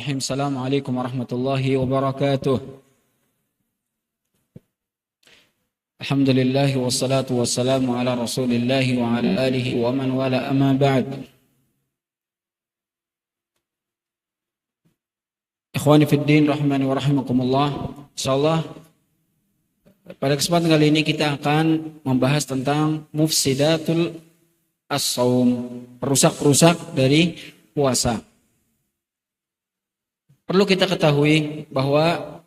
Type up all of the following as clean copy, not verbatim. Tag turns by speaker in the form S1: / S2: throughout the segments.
S1: Assalamualaikum warahmatullahi wabarakatuh. Alhamdulillah wassalatu wassalamu ala Rasulillah wa ala alihi wa man wala amma ba'd. Ikhwani fid din rahimani wa rahimakumullah. Insyaallah pada kesempatan kali ini kita akan membahas tentang mufsidatul as-shaum, perusak-perusak dari puasa. Perlu kita ketahui bahwa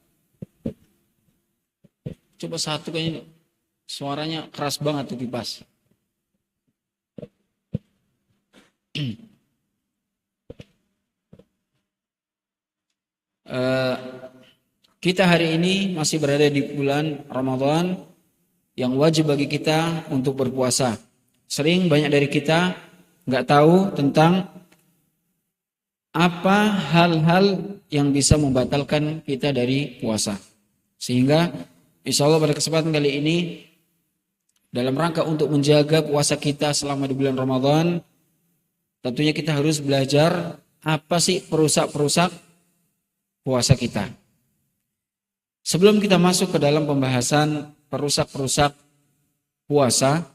S1: coba satu kayaknya suaranya keras banget tuh kipas. Kita hari ini masih berada di bulan Ramadan yang wajib bagi kita untuk berpuasa. Sering banyak dari kita nggak tahu tentang apa hal-hal yang bisa membatalkan kita dari puasa. Sehingga insya Allah pada kesempatan kali ini dalam rangka untuk menjaga puasa kita selama di bulan Ramadan, tentunya kita harus belajar apa sih perusak-perusak puasa kita. Sebelum kita masuk ke dalam pembahasan perusak-perusak puasa,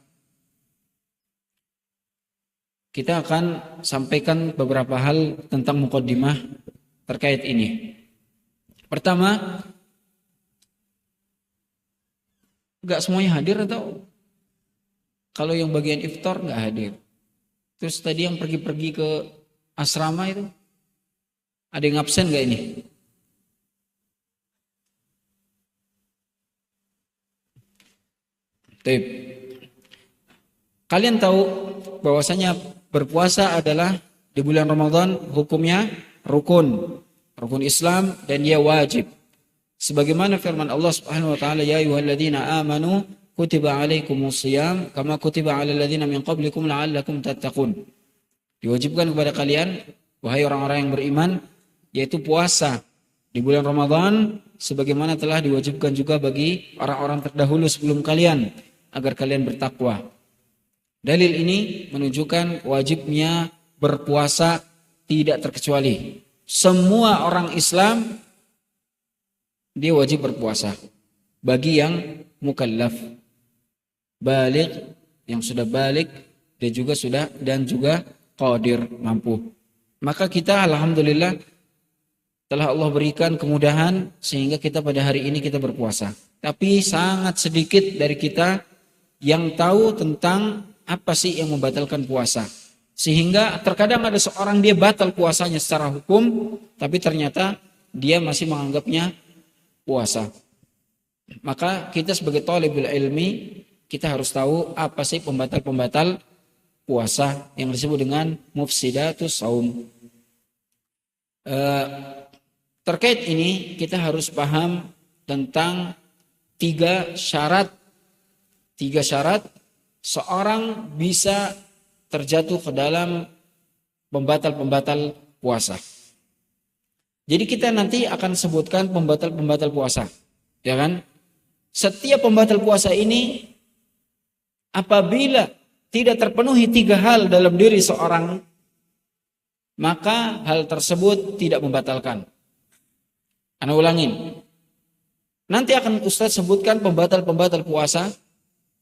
S1: kita akan sampaikan beberapa hal tentang muqaddimah terkait ini. Pertama, enggak semuanya hadir atau kalau yang bagian iftar enggak hadir. Terus tadi yang pergi-pergi ke asrama itu ada yang absen enggak ini? Baik. Kalian tahu bahwasanya berpuasa adalah di bulan Ramadan hukumnya rukun Islam dan dia wajib. Sebagaimana firman Allah Subhanahu wa taala, ya ayyuhalladzina amanu kutiba alaikumusiyam kama kutiba alal ladzina min qablikum la'allakum tattaqun. Diwajibkan kepada kalian wahai orang-orang yang beriman yaitu puasa di bulan Ramadan sebagaimana telah diwajibkan juga bagi orang-orang terdahulu sebelum kalian agar kalian bertakwa. Dalil ini menunjukkan wajibnya berpuasa tidak terkecuali. Semua orang Islam dia wajib berpuasa. Bagi yang mukallaf, baligh, yang sudah baligh dan juga qadir, mampu. Maka kita alhamdulillah telah Allah berikan kemudahan sehingga kita pada hari ini kita berpuasa. Tapi sangat sedikit dari kita yang tahu tentang apa sih yang membatalkan puasa. Sehingga terkadang ada seorang dia batal puasanya secara hukum, tapi ternyata dia masih menganggapnya puasa. Maka kita sebagai thalibul ilmi, kita harus tahu apa sih pembatal-pembatal puasa yang disebut dengan mufsidatus shaum. Terkait ini kita harus paham tentang tiga syarat seorang bisa terjatuh ke dalam pembatal-pembatal puasa. Jadi kita nanti akan sebutkan pembatal-pembatal puasa, ya kan? Setiap pembatal puasa ini apabila tidak terpenuhi tiga hal dalam diri seorang, maka hal tersebut tidak membatalkan. Ana ulangin. Nanti akan Ustaz sebutkan pembatal-pembatal puasa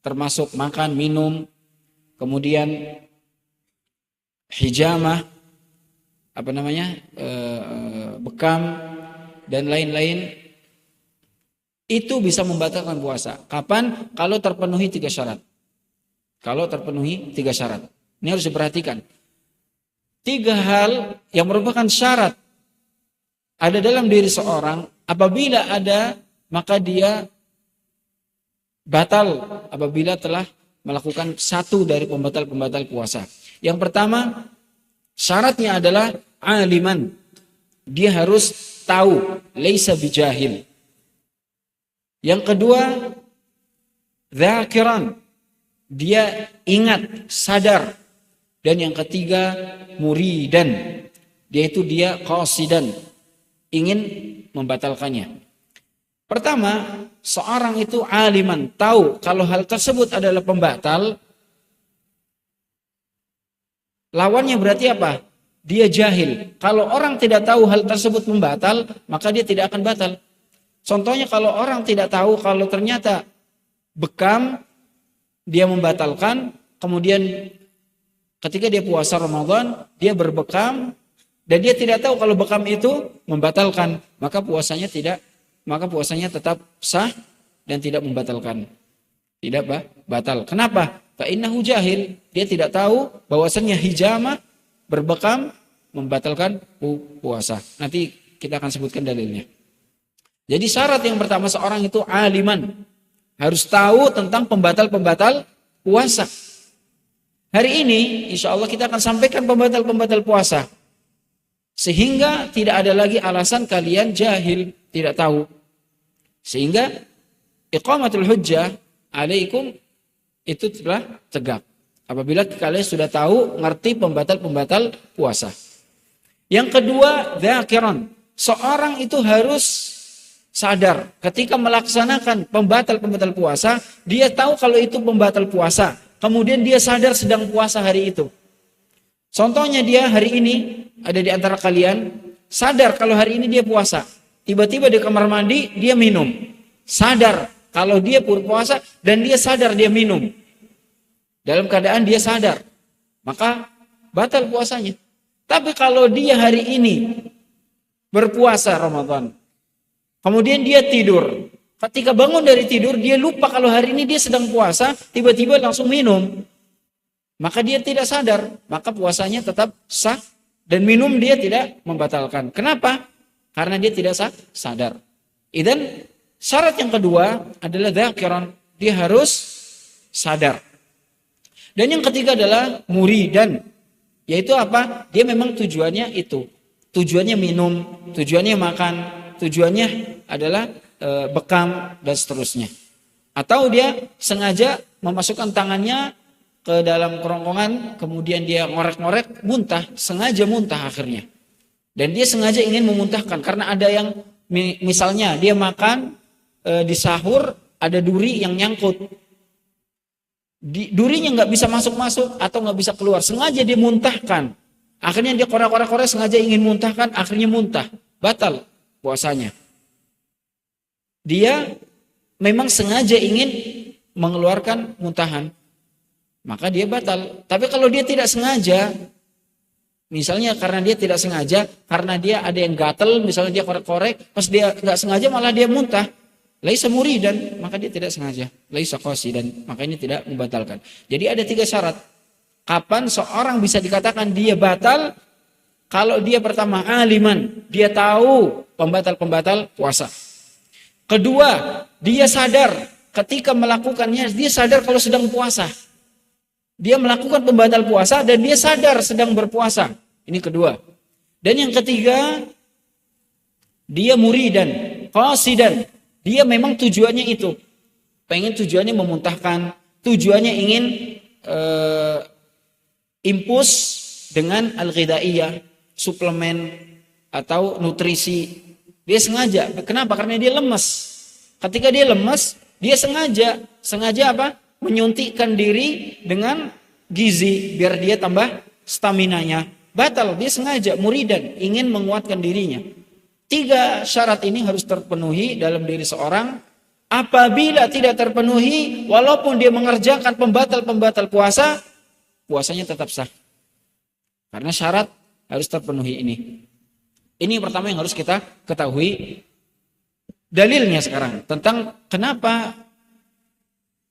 S1: termasuk makan, minum, kemudian hijamah, bekam dan lain-lain. Itu bisa membatalkan puasa. Kapan? Kalau terpenuhi tiga syarat. Ini harus diperhatikan. Tiga hal yang merupakan syarat ada dalam diri seorang, apabila ada maka dia batal apabila telah melakukan satu dari pembatal-pembatal puasa. Yang pertama, syaratnya adalah aliman. Dia harus tahu, laisa bijahil. Yang kedua, dzakiran. Dia ingat, sadar. Dan yang ketiga, muridan. Yaitu dia qasidan, ingin membatalkannya. Pertama, seorang itu aliman, tahu kalau hal tersebut adalah pembatal. Lawannya berarti apa? dia jahil. Kalau orang tidak tahu hal tersebut membatal, maka dia tidak akan batal. Contohnya kalau orang tidak tahu kalau ternyata bekam dia membatalkan, kemudian ketika dia puasa Ramadan, dia berbekam dan dia tidak tahu kalau bekam itu membatalkan, maka puasanya tetap sah dan tidak membatalkan. Tidak batal. Kenapa? Fa innahu jahil. Dia tidak tahu bahwasannya hijama berbekam membatalkan puasa. Nanti kita akan sebutkan dalilnya. Jadi syarat yang pertama seorang itu aliman. Harus tahu tentang pembatal-pembatal puasa. Hari ini insya Allah kita akan sampaikan pembatal-pembatal puasa. Sehingga tidak ada lagi alasan kalian jahil, tidak tahu. Sehingga iqamatul hujjah alaikum itu telah tegak. Apabila kalian sudah tahu, ngerti pembatal-pembatal puasa. Yang kedua, dzakiran. Seorang itu harus sadar ketika melaksanakan pembatal-pembatal puasa, dia tahu kalau itu pembatal puasa. Kemudian dia sadar sedang puasa hari itu. Contohnya dia hari ini ada di antara kalian sadar kalau hari ini dia puasa. Tiba-tiba di kamar mandi dia minum. Sadar kalau dia berpuasa dan dia sadar dia minum. Dalam keadaan dia sadar, maka batal puasanya. Tapi kalau dia hari ini berpuasa Ramadan, kemudian dia tidur. Ketika bangun dari tidur, dia lupa kalau hari ini dia sedang puasa, tiba-tiba langsung minum. Maka dia tidak sadar, maka puasanya tetap sah dan minum dia tidak membatalkan. Kenapa? Karena dia tidak sadar. Dan syarat yang kedua adalah dzakiran, dia harus sadar. Dan yang ketiga adalah muridan, yaitu apa? Dia memang tujuannya itu. Tujuannya minum, tujuannya makan, tujuannya adalah bekam dan seterusnya. Atau dia sengaja memasukkan tangannya ke dalam kerongkongan, kemudian dia ngorek-ngorek, muntah, sengaja muntah akhirnya. Dan dia sengaja ingin memuntahkan karena ada yang misalnya dia makan di sahur ada duri yang nyangkut. Durinya nggak bisa masuk-masuk atau nggak bisa keluar, sengaja dia muntahkan. Akhirnya dia korek-korek sengaja ingin muntahkan, akhirnya muntah, batal puasanya. Dia memang sengaja ingin mengeluarkan muntahan, maka dia batal. Tapi kalau dia tidak sengaja, misalnya karena dia tidak sengaja, karena dia ada yang gatel, misalnya dia korek-korek, pas dia nggak sengaja malah dia muntah, laisa muridan, maka dia tidak sengaja, laisa qasidan, maka ini tidak membatalkan. Jadi ada 3 syarat. Kapan seorang bisa dikatakan dia batal? Kalau dia pertama aliman, dia tahu pembatal-pembatal puasa. Kedua, dia sadar ketika melakukannya, dia sadar kalau sedang puasa. Dia melakukan pembatal puasa dan dia sadar sedang berpuasa. Ini kedua. Dan yang ketiga, dia muridan, qasidan. Dia memang tujuannya itu. Pengen tujuannya memuntahkan, tujuannya ingin impus dengan al-ghidaiyah, suplemen atau nutrisi. Dia sengaja. Kenapa? Karena dia lemas. Ketika dia lemas, dia sengaja apa? Menyuntikkan diri dengan gizi biar dia tambah staminanya. Batal, dia sengaja muridan, ingin menguatkan dirinya. 3 syarat ini harus terpenuhi dalam diri seorang. Apabila tidak terpenuhi, walaupun dia mengerjakan pembatal-pembatal puasa, puasanya tetap sah. Karena syarat harus terpenuhi ini. Ini yang pertama yang harus kita ketahui. Dalilnya sekarang tentang kenapa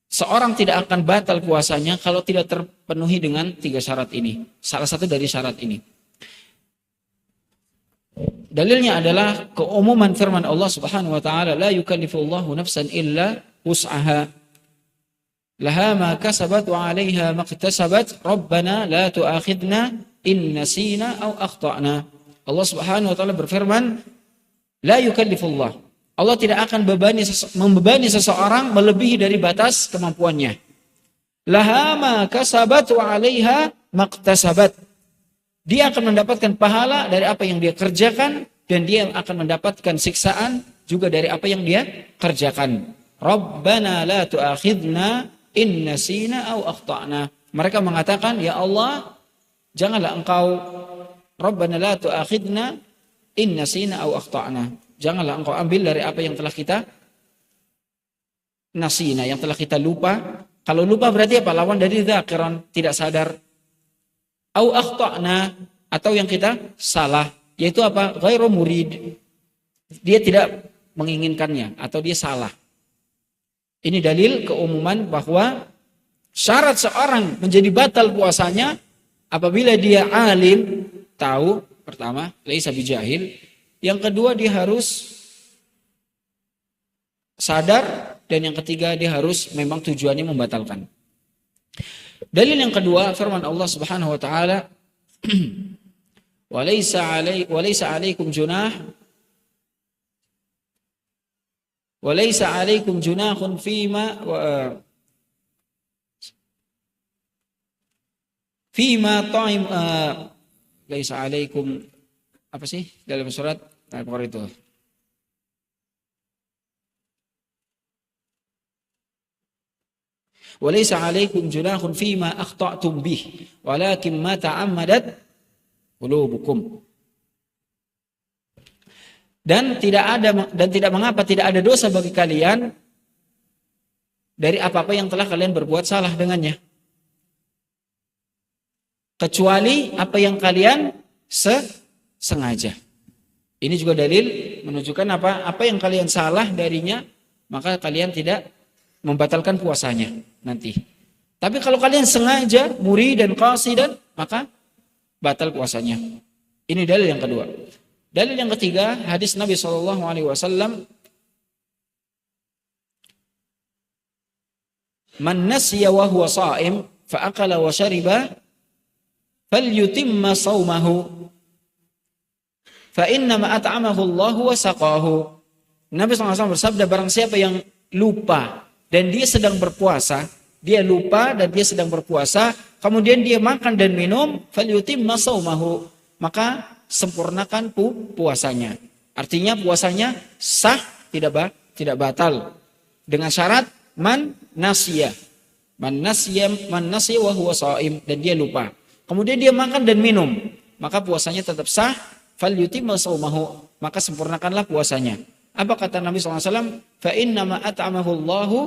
S1: seorang tidak akan batal puasanya kalau tidak terpenuhi dengan 3 syarat ini. Salah satu dari syarat ini. Dalilnya adalah keumuman firman Allah Subhanahu wa taala, la yukallifullahu nafsan illa wus'aha. Laha ma kasabat wa 'alaiha ma iktasabat. Rabbana la tu'akhidna in nasina aw akhtana. Allah Subhanahu wa taala berfirman, la yukallifullah. Allah tidak akan membebani seseorang melebihi dari batas kemampuannya. Laha ma kasabat wa 'alaiha ma iktasabat. Dia akan mendapatkan pahala dari apa yang dia kerjakan dan dia akan mendapatkan siksaan juga dari apa yang dia kerjakan. Rabbana la tu'akhidna in nasina aw akhtana. Mereka mengatakan, ya Allah, janganlah engkau Rabbana la tu'akhidna in nasina aw akhtana. Janganlah engkau ambil dari apa yang telah kita nasina, yang telah kita lupa. Kalau lupa berarti apa? Lawan dari dzakiran, tidak sadar. Aw akhtana, atau yang kita salah, yaitu apa? Ghairu murid. Dia tidak menginginkannya atau dia salah. Ini dalil keumuman bahwa syarat seorang menjadi batal puasanya apabila dia alim, tahu, pertama, laisa bijahil. Yang kedua, dia harus sadar, dan yang ketiga, dia harus memang tujuannya membatalkan. Dalil yang kedua, firman Allah Subhanahu wa taala, "Walaysa 'alaikum junah Walaysa 'alaikum junahun fima ta'im laisa 'alaikum," apa sih dalam surat Al-Baqarah itu? "Walaysa 'alaikum junahun fima akhta'tum bih, walakin ma ta'ammadat qulubukum." Dan tidak mengapa tidak ada dosa bagi kalian dari apa-apa yang telah kalian berbuat salah dengannya, kecuali apa yang kalian sengaja. Ini juga dalil menunjukkan apa yang kalian salah darinya, maka kalian tidak membatalkan puasanya nanti. Tapi kalau kalian sengaja, muri dan qasidan, maka batal puasanya. Ini dalil yang kedua. Dalil yang ketiga, hadis Nabi SAW, "Man nasiya wa huwa sha'im fa akala wa shariba falyutimma shaumahu fa innama at'amahu Allah wa saqahu." Nabi SAW bersabda, barang siapa yang lupa dan dia sedang berpuasa, dia lupa dan dia sedang berpuasa, kemudian dia makan dan minum, falyutimma shaumahu, maka sempurnakan puasanya. Artinya puasanya sah, tidak batal. Dengan syarat man nasiya wa huwa shaim, dan dia lupa. Kemudian dia makan dan minum, maka puasanya tetap sah, falyutimma shaumahu, maka sempurnakanlah puasanya. Apa kata Nabi SAW? Fa innama at'amahu Allahu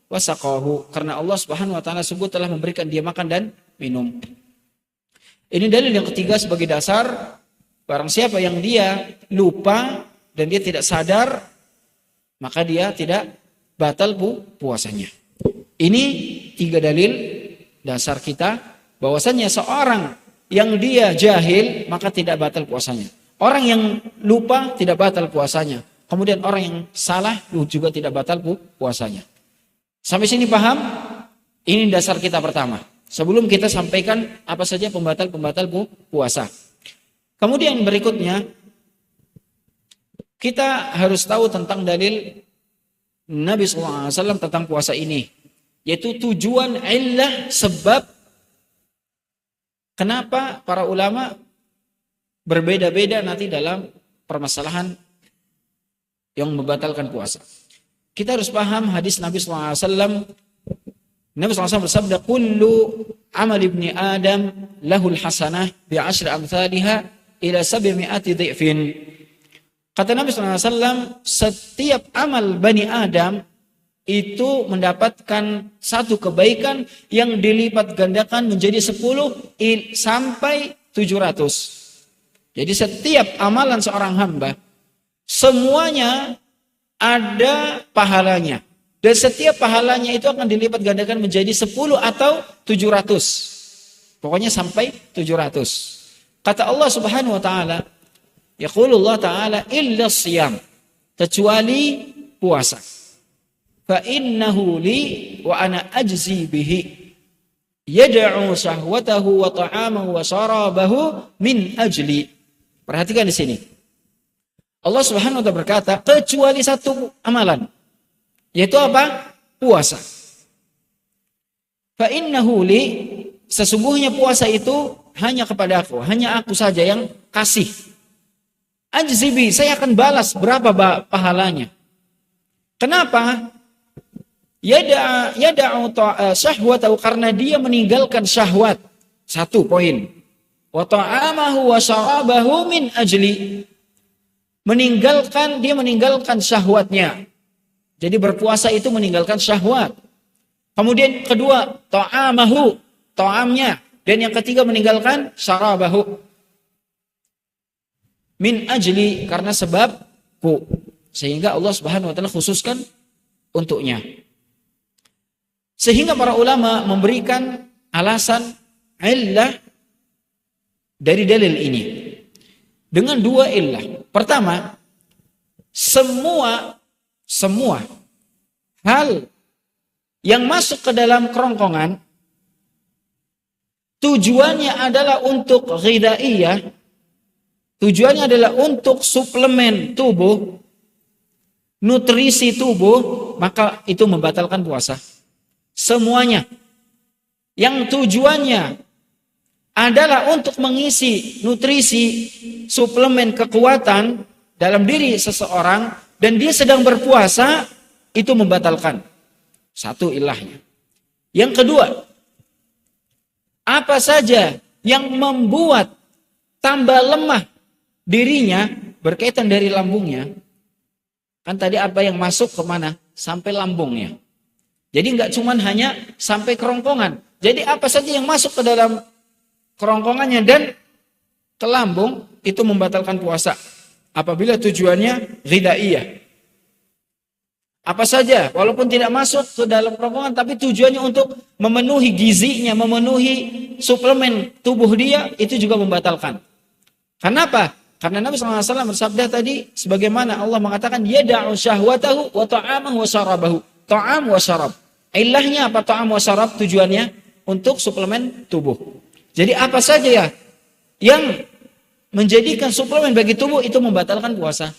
S1: wa saqahu, karena Allah Subhanahu wa taala sungguh telah memberikan dia makan dan minum. Ini dalil yang ketiga sebagai dasar, barang siapa yang dia lupa dan dia tidak sadar, maka dia tidak batal puasanya. Ini tiga dalil dasar kita bahwasanya seorang yang dia jahil maka tidak batal puasanya. Orang yang lupa tidak batal puasanya. Kemudian orang yang salah juga tidak batal puasanya. Sampai sini paham? Ini dasar kita pertama. Sebelum kita sampaikan apa saja pembatal-pembatal puasa. Kemudian berikutnya, kita harus tahu tentang dalil Nabi SAW tentang puasa ini. Yaitu tujuan, illah, sebab kenapa para ulama berbeda-beda nanti dalam permasalahan yang membatalkan puasa. Kita harus paham hadis Nabi SAW. Nabi SAW bersabda, "Kullu amal ibni Adam lahul hasanah bi'ashri amthaliha ila 700 dhi'fin." Kata Nabi SAW, setiap amal Bani Adam itu mendapatkan satu kebaikan yang dilipat gandakan menjadi 10 sampai 700. Jadi setiap amalan seorang hamba, semuanya ada pahalanya. Dan setiap pahalanya itu akan dilipat gandakan menjadi 10 atau 700. Pokoknya sampai 700. Kata Allah Subhanahu wa taala, yaqulullah taala illa siyam, kecuali puasa. Fa innahu li wa ana ajzi bihi. Yad'u syahwatahu wa ta'amahu wa syarabahu min ajli. Perhatikan di sini. Allah Subhanahu wa taala berkata, kecuali satu amalan, yaitu apa? Puasa. Fa innahu li, sesungguhnya puasa itu hanya kepada aku, hanya aku saja yang kasih. Ajzibi, saya akan balas berapa pahalanya. Kenapa? Yada'u syahwatahu, karena dia meninggalkan syahwat. Satu poin. wa ta'amahu wa syarabahu min ajli. Dia meninggalkan syahwatnya. Jadi berpuasa itu meninggalkan syahwat. Kemudian kedua, ta'amahu, ta'amnya. Dan yang ketiga meninggalkan syarabahu. Min ajli, karena sebabku. Sehingga Allah Subhanahu wa taala khususkan untuknya. Sehingga para ulama memberikan alasan illah dari dalil ini. Dengan dua illah. Pertama, semua hal yang masuk ke dalam kerongkongan tujuannya adalah untuk ghidaiyah, tujuannya adalah untuk suplemen tubuh, nutrisi tubuh, maka itu membatalkan puasa. Semuanya yang tujuannya adalah untuk mengisi nutrisi, suplemen kekuatan dalam diri seseorang dan dia sedang berpuasa, itu membatalkan. Satu ilahnya. Yang kedua, apa saja yang membuat tambah lemah dirinya berkaitan dari lambungnya. Kan tadi apa yang masuk kemana? Sampai lambungnya. Jadi nggak cuma hanya sampai kerongkongan. Jadi apa saja yang masuk ke dalam kerongkongannya dan ke lambung itu membatalkan puasa. Apabila tujuannya ghidaiyah. Apa saja, walaupun tidak masuk ke dalam kerongkongan, tapi tujuannya untuk memenuhi gizinya, memenuhi suplemen tubuh dia, itu juga membatalkan. Kenapa? Karena Nabi SAW bersabda tadi, sebagaimana Allah mengatakan, yada'u syahwatahu wa ta'amahu wa syarabahu. Ta'am wa syarab. Ilahnya apa ta'am wa syarab? Tujuannya untuk suplemen tubuh. Jadi apa saja ya yang menjadikan suplemen bagi tubuh itu membatalkan puasa.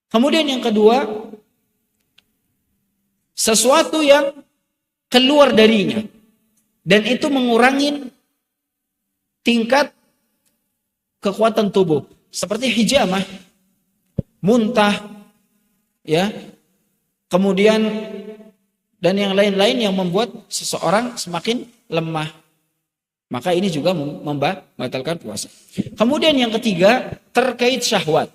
S1: Kemudian yang kedua, sesuatu yang keluar darinya dan itu mengurangi tingkat kekuatan tubuh, seperti hijamah, muntah, ya, kemudian dan yang lain-lain yang membuat seseorang semakin lemah. Maka ini juga membatalkan puasa. Kemudian yang ketiga, terkait syahwat.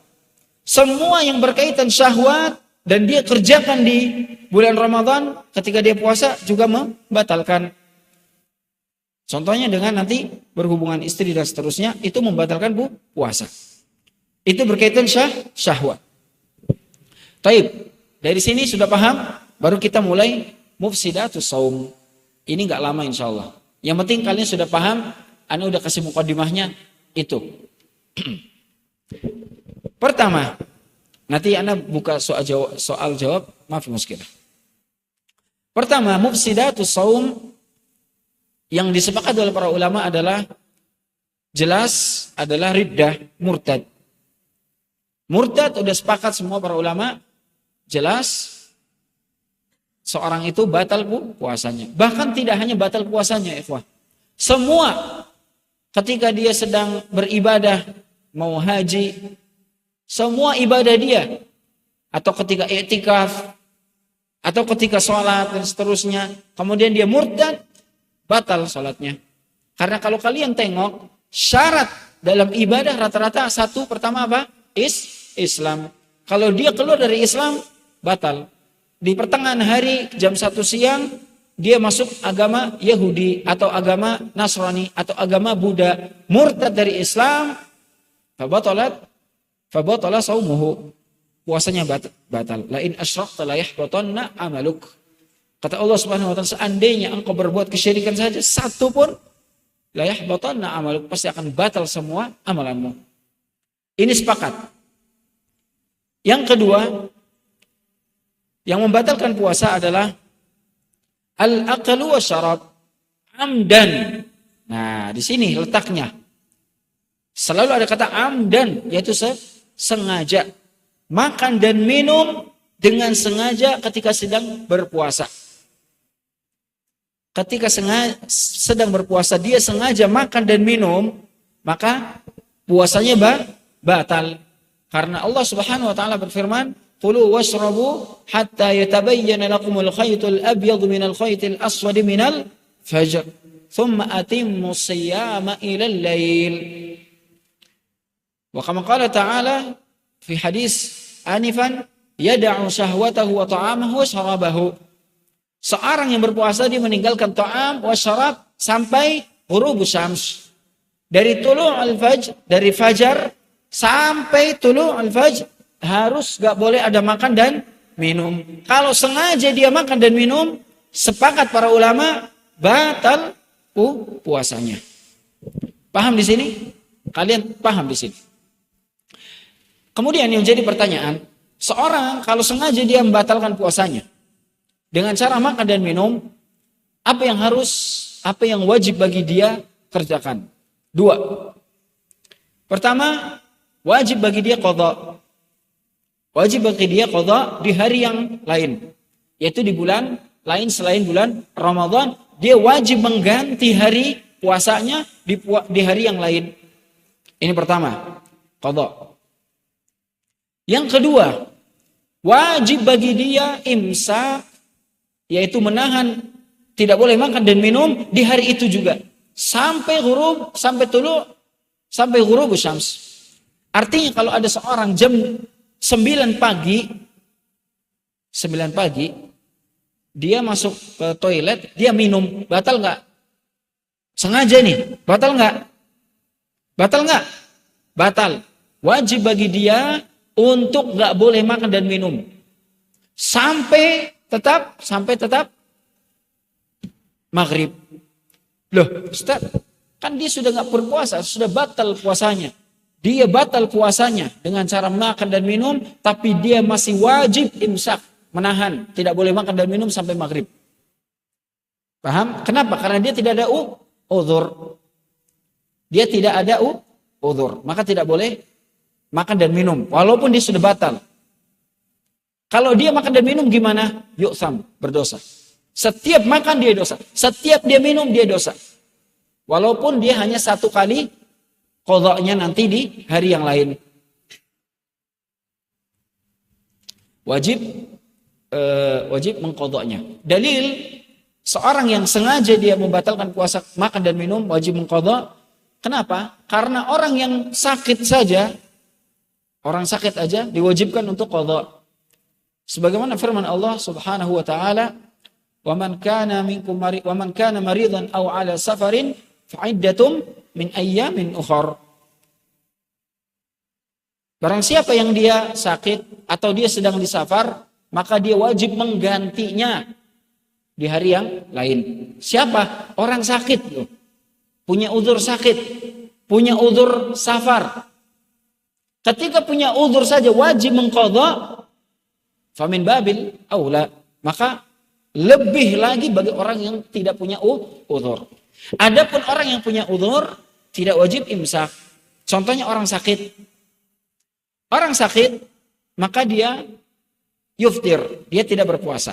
S1: Semua yang berkaitan syahwat dan dia kerjakan di bulan Ramadan ketika dia puasa juga membatalkan. Contohnya dengan nanti berhubungan istri dan seterusnya, itu membatalkan puasa. Itu berkaitan syahwat. Taib. Dari sini sudah paham, baru kita mulai mufsidatus shaum. Ini enggak lama insyaallah. Yang penting kalian sudah paham, Anda udah kasih mukadimahnya itu. Pertama, nanti Anda buka soal jawab, maaf muskilah. Pertama, mufsidatus shaum yang disepakati oleh para ulama adalah jelas adalah riddah, murtad. Murtad udah sepakat semua para ulama, jelas seorang itu batal puasanya. Bahkan tidak hanya batal puasanya, ikhwah. Semua ketika dia sedang beribadah, mau haji, semua ibadah dia, atau ketika i'tikaf, atau ketika sholat dan seterusnya, kemudian dia murtad, batal sholatnya. Karena kalau kalian tengok, syarat dalam ibadah rata-rata satu, pertama apa? Islam. Kalau dia keluar dari Islam, batal. Di pertengahan hari jam 1 siang dia masuk agama Yahudi atau agama Nasrani atau agama Buddha, murtad dari Islam, fabatala shaumuhu, puasanya batal. La in asyrakta la yahbatanna amaluk. Kata Allah Subhanahu wa taala, seandainya engkau berbuat kesyirikan saja satu pun, la yahbatanna amaluk, pasti akan batal semua amalanmu. Ini sepakat. Yang kedua, yang membatalkan puasa adalah al-aqlu wasyarab amdan. Nah, di sini letaknya. Selalu ada kata amdan, yaitu sengaja. Makan dan minum dengan sengaja ketika sedang berpuasa. Ketika sedang berpuasa dia sengaja makan dan minum, maka puasanya batal. Karena Allah Subhanahu wa taala berfirman, "Kulu washrabu hatta yatabayyana lakumul khaytul abyadu minal khaytil aswadi minal fajr." thumma atimmus siyama ila al-lail. Wa kama qala ta'ala fi hadis anifan, yada'u syahwatahu wa ta'amahu wa syarabahu. Seorang yang berpuasa dia meninggalkan ta'am wa syarab sampai ghurubus syams. Dari tulu'ul fajr, dari fajar sampai tulu'ul fajr harus gak boleh ada makan dan minum. Kalau sengaja dia makan dan minum, sepakat para ulama batal puasanya. Paham di sini? Kalian paham di sini? Kemudian yang jadi pertanyaan, seorang kalau sengaja dia membatalkan puasanya dengan cara makan dan minum, apa yang wajib bagi dia kerjakan? 2. Pertama, wajib bagi dia qadha. Wajib bagi dia qadha di hari yang lain, yaitu di bulan lain selain bulan Ramadan, dia wajib mengganti hari puasanya di hari yang lain. Ini pertama, qadha. Yang kedua, wajib bagi dia imsak, yaitu menahan, tidak boleh makan dan minum di hari itu juga sampai ghurub syams. Artinya kalau ada seorang jam 9 pagi dia masuk ke toilet, dia minum, batal nggak? Sengaja nih, batal nggak? Batal. Wajib bagi dia untuk nggak boleh makan dan minum sampai tetap maghrib. Loh, Ustaz, kan dia sudah nggak berpuasa, sudah batal puasanya. Dia batal puasanya dengan cara makan dan minum, tapi dia masih wajib imsak, menahan, tidak boleh makan dan minum sampai maghrib. Paham? Kenapa? Karena dia tidak ada uzur. Dia tidak ada uzur, maka tidak boleh makan dan minum, walaupun dia sudah batal. Kalau dia makan dan minum gimana? Yu'tham, berdosa. Setiap makan dia dosa, setiap dia minum dia dosa. Walaupun dia hanya 1 kali qadha'nya nanti di hari yang lain. Wajib mengqadha'nya. Dalil seorang yang sengaja dia membatalkan puasa, makan dan minum, wajib mengqadha'. Kenapa? Karena orang yang sakit saja, orang sakit aja diwajibkan untuk qadha'. Sebagaimana firman Allah Subhanahu wa taala, "Wa man kana maridan aw 'ala safarin fa'iddatum min ayyamin ukhar." Barang siapa yang dia sakit atau dia sedang di safar, maka dia wajib menggantinya di hari yang lain. Siapa? Orang sakit loh. Punya uzur sakit, punya uzur safar. Ketika punya uzur saja wajib mengqadha, famin babil aula, maka lebih lagi bagi orang yang tidak punya uzur. Adapun orang yang punya uzur tidak wajib imsak. Contohnya orang sakit. Orang sakit maka dia yuftir, dia tidak berpuasa.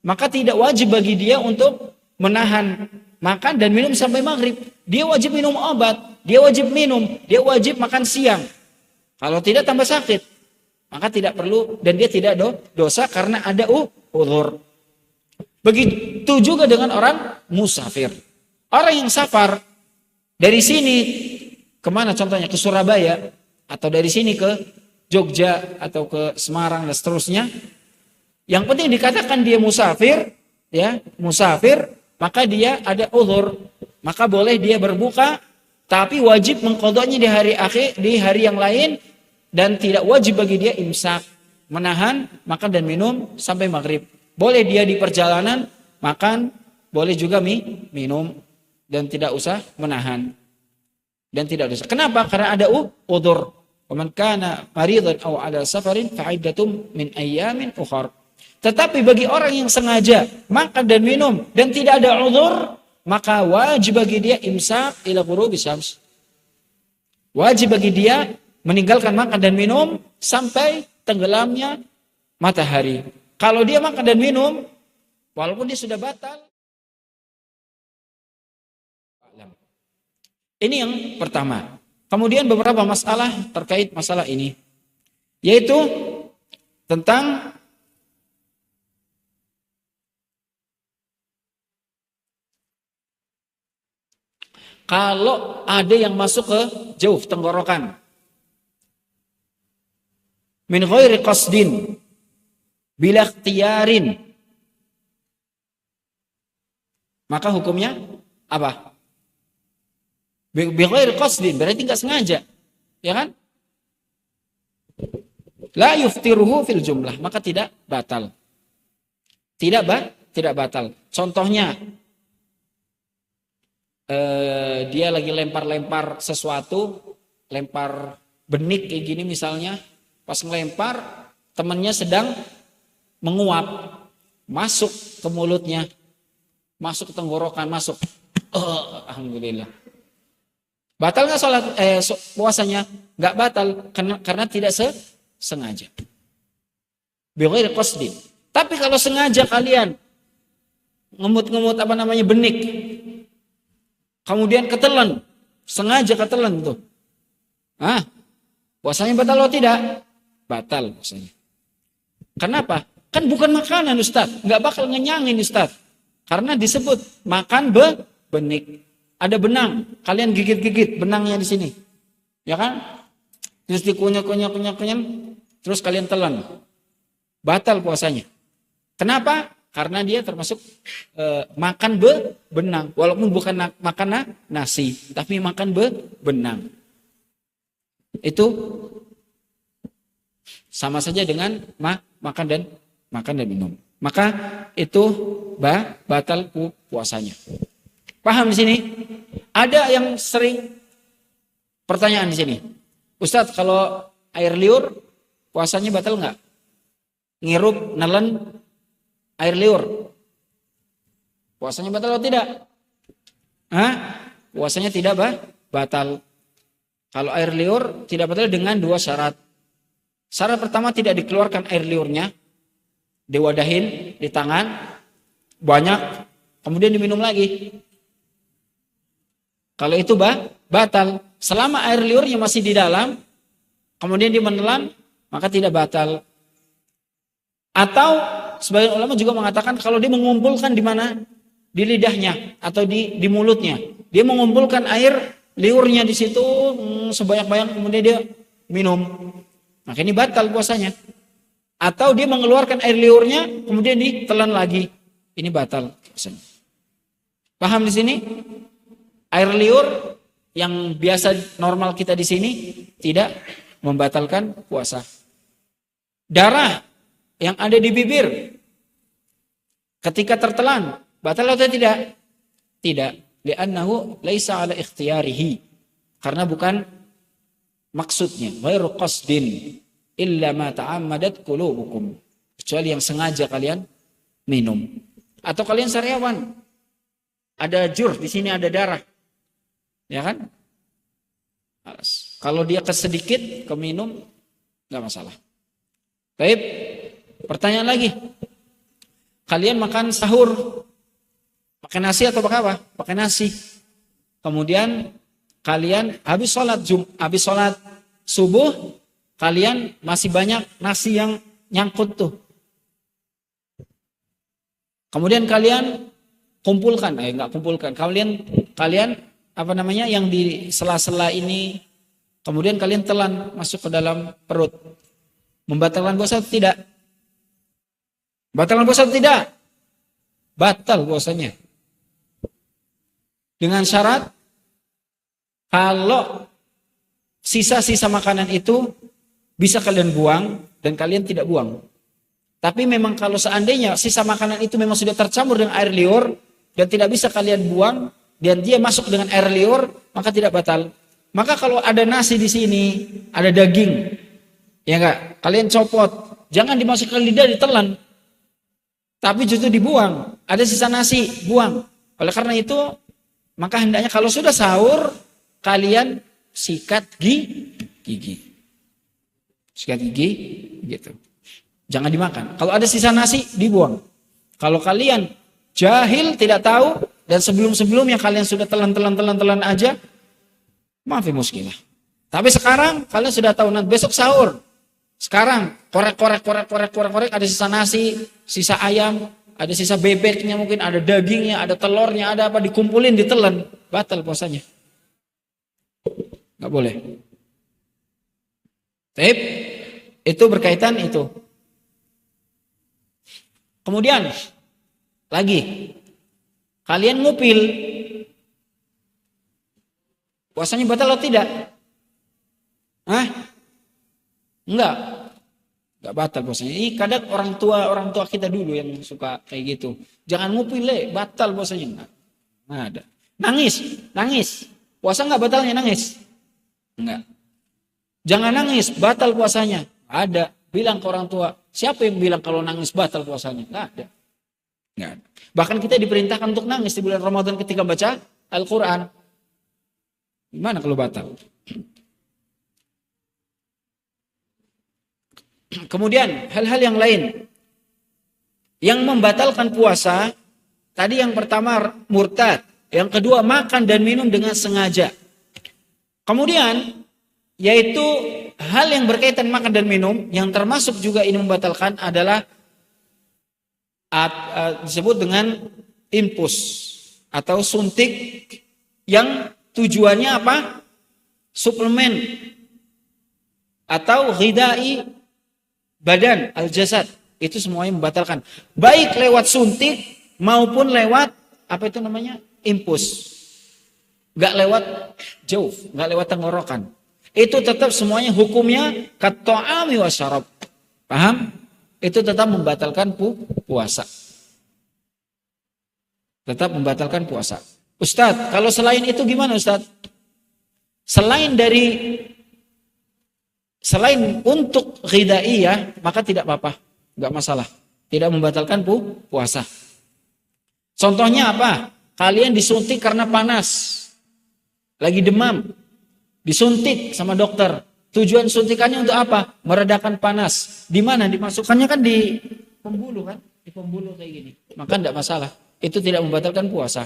S1: Maka tidak wajib bagi dia untuk menahan makan dan minum sampai maghrib. Dia wajib minum obat, dia wajib minum, dia wajib makan siang. Kalau tidak tambah sakit, maka tidak perlu, dan dia tidak dosa karena ada uzur. Begitu juga dengan orang musafir. Orang yang safar dari sini kemana, contohnya ke Surabaya, atau dari sini ke Jogja atau ke Semarang dan seterusnya. Yang penting dikatakan dia musafir, ya, musafir, maka dia ada uzur, maka boleh dia berbuka, tapi wajib mengqadha'nya di hari akhir, di hari yang lain, dan tidak wajib bagi dia imsak, menahan makan dan minum sampai maghrib. Boleh dia di perjalanan makan, boleh juga minum, dan tidak usah menahan, dan tidak dosa. Kenapa? Karena ada uzur. "Waman kana maridan aw 'ala safarin fa'iddatum min ayyamin ukhar." Tetapi bagi orang yang sengaja makan dan minum dan tidak ada uzur, maka wajib bagi dia imsak ila ghurubi syams. Wajib bagi dia meninggalkan makan dan minum sampai tenggelamnya matahari. Kalau dia makan dan minum, walaupun dia sudah batal. Ini yang pertama. Kemudian beberapa masalah terkait masalah ini, yaitu tentang Kalau ada yang masuk ke jauh tenggorokan, min ghairi qasdin, bila ikhtiyarin, maka hukumnya apa? Bi ghairi qasdin, berarti enggak sengaja. Ya kan? La yuftiruhu fil jumlah, maka tidak batal. Tidak batal. Contohnya, dia lagi lempar-lempar sesuatu, lempar benik kayak gini misalnya, pas ngelempar temannya sedang menguap, masuk ke mulutnya, masuk ke tenggorokan, masuk. Alhamdulillah. Batal nggak sholat puasanya? Nggak batal karena tidak sengaja. Bighairi qasdin. Tapi kalau sengaja kalian ngemut-ngemut benik, kemudian ketelan, sengaja ketelan tuh. Puasanya batal atau tidak? Batal puasanya. Kenapa? Kan bukan makanan Ustaz, nggak bakal ngenyangin Ustaz. Karena disebut makan benik. Ada benang, kalian gigit-gigit benangnya di sini. Ya kan? Terus dikunyah-kunyah, terus kalian telan. Batal puasanya. Kenapa? Karena dia termasuk makan benang. Walaupun bukan makan nasi, tapi makan benang. Itu sama saja dengan makan dan minum. Maka itu batal puasanya. Paham di sini? Ada yang sering pertanyaan di sini. Ustadz, kalau air liur puasanya batal nggak? Ngirup, nelen air liur, puasanya batal atau tidak? Puasanya tidak batal. Kalau air liur tidak batal dengan 2 syarat. Syarat pertama, tidak dikeluarkan air liurnya, diwadahin di tangan banyak, kemudian diminum lagi. Kalau itu batal. Selama air liurnya masih di dalam, kemudian dia menelan, maka tidak batal. Atau sebagian ulama juga mengatakan kalau dia mengumpulkan di mana? Di lidahnya atau di mulutnya. Dia mengumpulkan air liurnya di situ sebanyak-banyak, kemudian dia minum. Maka ini batal puasanya. Atau dia mengeluarkan air liurnya, kemudian ditelan lagi. Ini batal puasanya. Paham di sini? Air liur yang biasa normal kita di sini tidak membatalkan puasa. Darah yang ada di bibir ketika tertelan batal atau tidak? Tidak. Li'annahu laisa ala ikhtiyarihi. Karena bukan maksudnya. Ghairu qasdin illa ma ta'ammadat qulubukum. Kecuali yang sengaja kalian minum. Atau kalian sariawan. Ada jur, di sini ada darah. Ya kan? Kalau dia kesedikit keminum enggak masalah. Baik. Pertanyaan lagi. Kalian makan sahur pakai nasi atau pakai apa? Pakai nasi. Kemudian kalian habis sholat subuh, kalian masih banyak nasi yang nyangkut tuh. Kemudian kalian kumpulkan, kalian yang di sela-sela ini, kemudian kalian telan masuk ke dalam perut. Membatalkan puasa atau tidak? Batalkan puasa atau tidak? Batal puasanya. Dengan syarat kalau sisa-sisa makanan itu bisa kalian buang dan kalian tidak buang. Tapi memang kalau seandainya sisa makanan itu memang sudah tercampur dengan air liur dan tidak bisa kalian buang dan dia masuk dengan air liur, maka tidak batal. Maka kalau ada nasi di sini, ada daging, ya enggak, kalian copot, jangan dimasukkan ke lidah ditelan. Tapi justru dibuang. Ada sisa nasi, buang. Oleh karena itu, maka hendaknya kalau sudah sahur, kalian sikat gigi. Sikat gigi, gitu. Jangan dimakan. Kalau ada sisa nasi, dibuang. Kalau kalian jahil, tidak tahu, dan sebelum-sebelumnya kalian sudah telan aja, maaf ya muskilah. Tapi sekarang kalian sudah tahu, nanti besok sahur. Sekarang korek, ada sisa nasi, sisa ayam, ada sisa bebeknya mungkin, ada dagingnya, ada telurnya, ada apa, dikumpulin, ditelan, batal puasanya. nggak boleh. Taib, itu berkaitan itu. Kemudian lagi, kalian ngupil, puasanya batal atau tidak? Hah? Enggak batal puasanya. Ini kadang orang tua kita dulu yang suka kayak gitu. Jangan ngupil, batal puasanya. Nggak ada. Nangis. Puasa nggak batalnya nangis? Enggak. Jangan nangis, batal puasanya. Ada. Bilang ke orang tua. Siapa yang bilang kalau nangis batal puasanya? Enggak ada. Enggak ada. Bahkan kita diperintahkan untuk nangis di bulan Ramadan ketika baca Al-Quran. Gimana kalau batal? Kemudian hal-hal yang lain yang membatalkan puasa, tadi yang pertama murtad, yang kedua makan dan minum dengan sengaja. Kemudian yaitu hal yang berkaitan makan dan minum yang termasuk juga ini membatalkan adalah disebut dengan infus atau suntik yang tujuannya apa? Suplemen atau ghidai badan al-jasad, itu semuanya membatalkan. Baik lewat suntik maupun lewat apa itu namanya? Infus. Enggak lewat jauh, enggak lewat tenggorokan. Itu tetap semuanya hukumnya kat-ta'ami wa syarab. Paham? Itu tetap membatalkan puasa. Tetap membatalkan puasa. Ustadz, kalau selain itu gimana Ustadz? Selain untuk ghidaiyah, maka tidak apa-apa. Enggak masalah. Tidak membatalkan puasa. Contohnya apa? Kalian disuntik karena panas. Lagi demam. Disuntik sama dokter. Tujuan suntikannya untuk apa? Meredakan panas. Di mana? Dimasukkannya kan di pembuluh kan? Di pembuluh kayak gini. Maka tidak masalah. Itu tidak membatalkan puasa.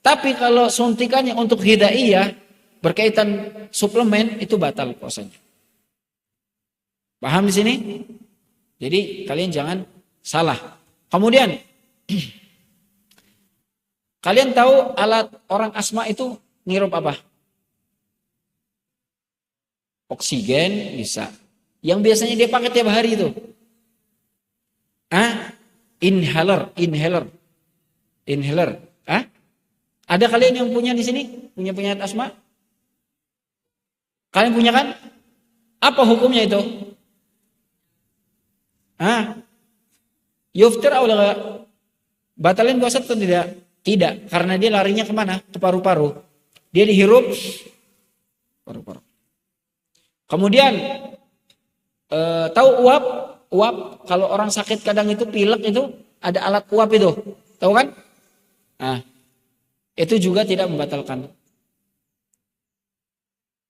S1: Tapi kalau suntikannya untuk hidaiyah, berkaitan suplemen, itu batal puasanya. Paham di sini? Jadi kalian jangan salah. Kemudian, kalian tahu alat orang asma itu ngirup apa? Oksigen bisa. Yang biasanya dia pakai tiap hari itu. Inhaler. Ada kalian yang punya di sini? Punya penyakit asma? Kalian punya kan? Apa hukumnya itu? Yuftir atau enggak? Batalin puasa atau tidak? Tidak, karena dia larinya kemana? Ke paru-paru. Dia dihirup paru-paru. Kemudian tahu uap? Uap kalau orang sakit kadang itu pilek itu ada alat uap itu. Tahu kan? Itu juga tidak membatalkan.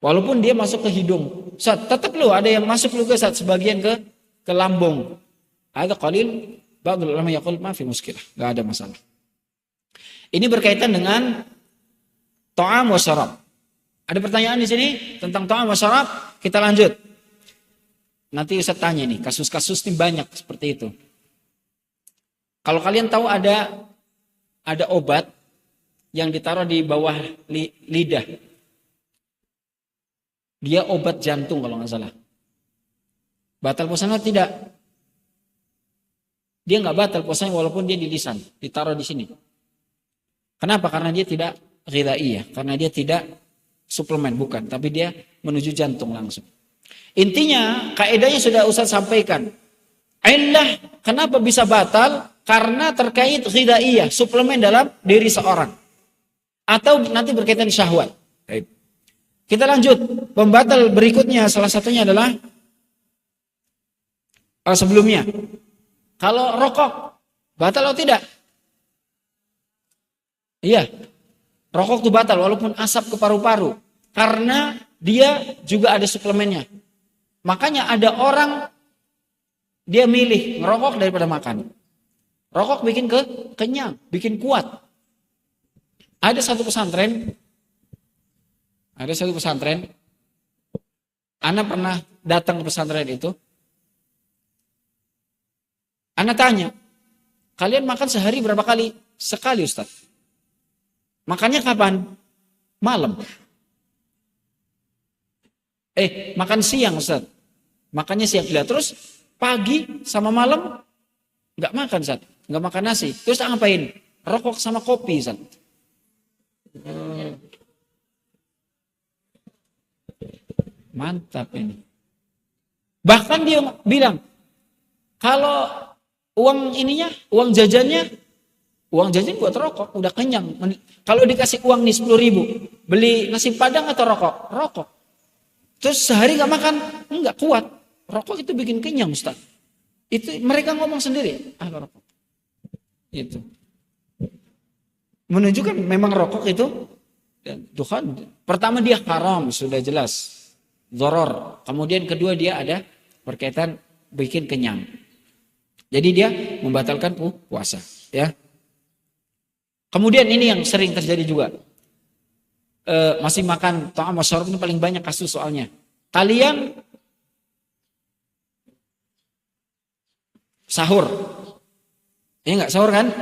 S1: Walaupun dia masuk ke hidung. Tetap ada yang masuk juga sebagian ke lambung. Ada qalil ba'dul ulama yaqul ma fi muskilah. Enggak ada masalah. Ini berkaitan dengan ta'am wa syarab. Ada pertanyaan di sini tentang ta'am wa syarab? Kita lanjut. Nanti Ustaz tanya nih, kasus-kasus ini banyak seperti itu. Kalau kalian tahu ada obat yang ditaruh di bawah lidah. Dia obat jantung kalau nggak salah. Batal puasanya tidak? Dia nggak batal puasanya walaupun dia di lisan, ditaruh di sini. Kenapa? Karena dia tidak ghidaiyah, karena dia tidak suplemen, bukan, tapi dia menuju jantung langsung. Intinya, kaidahnya sudah Ustaz sampaikan. Illah kenapa bisa batal? Karena terkait ghidaiyah, suplemen dalam diri seorang. Atau nanti berkaitan syahwat. Baik. Kita lanjut. Pembatal berikutnya salah satunya adalah sebelumnya. Kalau rokok batal atau tidak? Iya. Rokok itu batal walaupun asap ke paru-paru. Karena dia juga ada suplemennya. Makanya ada orang dia milih ngerokok daripada makan. Rokok bikin kenyang, bikin kuat. Ada satu pesantren. Ana pernah datang ke pesantren itu. Ana tanya, kalian makan sehari berapa kali? Sekali Ustaz. Makannya kapan? Malam. Makan siang Ustaz. Makannya siang. Terus pagi sama malam nggak makan Ustaz. Nggak makan nasi. Terus ngapain? Rokok sama kopi Ustaz. Mantap ini. Bahkan dia bilang, kalau uang jajan buat rokok, udah kenyang. Kalau dikasih uang nih 10.000, beli nasi padang atau rokok? Rokok. Terus sehari nggak makan, nggak kuat. Rokok itu bikin kenyang Ustaz. Itu mereka ngomong sendiri, rokok. Itu menunjukkan memang rokok itu Tuhan. Pertama dia haram, sudah jelas. Dzaror. Kemudian kedua dia ada berkaitan bikin kenyang. Jadi dia membatalkan puasa, ya. Kemudian ini yang sering terjadi juga. Masih makan ta'am wa syarab, ini paling banyak kasus soalnya. Kalian sahur. Ya enggak sahur kan?